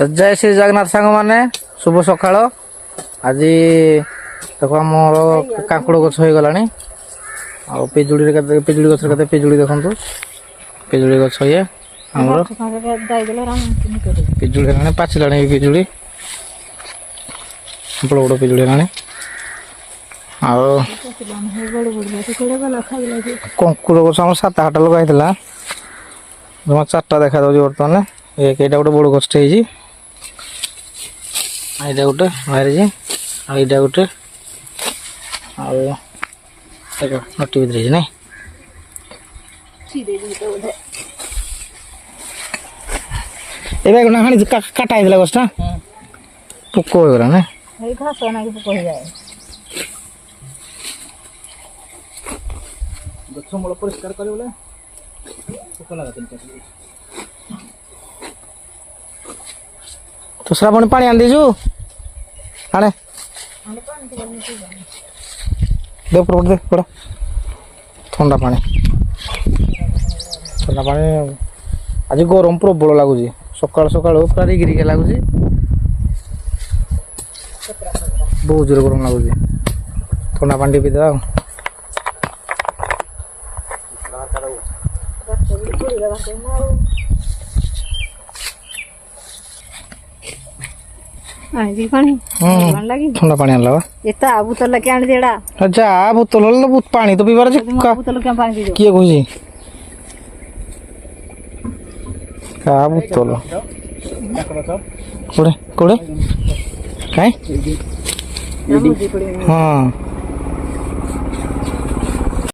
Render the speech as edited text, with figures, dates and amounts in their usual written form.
जय श्री जगन्नाथ सांग मैंने शुभ सकाळ आज देखो आमर काकुड़ गछ हो गला पिजुड़ी पिजुड़ी गछ पिजुड़ी देखु पिजुड़ी गछ ये आमर पिजुड़ी है पाचिला पिजुड़ी बड़ बड़ पिजुड़ी है कंकुड़ गछ आम 7-8 लगाई जमा 4टा देखा बर्तमान एक गोटे बड़ गछटे आईटा गोटे बाहरी आईटा गोटे नटी भर ना काटा है गछटा पोक हो गला ना गछ मूल परिष्कार कर तो श्रावणी पानी आन दीजु आने दे ऊपर दे बड़ा ठंडा पानी आज गरम प्रबल लगुच सकाल सकाल पूरा रिगिरिका लगुच बहुत जोर गरम लगुच ठंडा पानी पीदे ठंडा पानी आनला बोतल के आन देड़ा अच्छा बोतल पानी तो पीबार बोतल के पानी पी किए कहूची का बोतल कोड़े कोड़े काई हां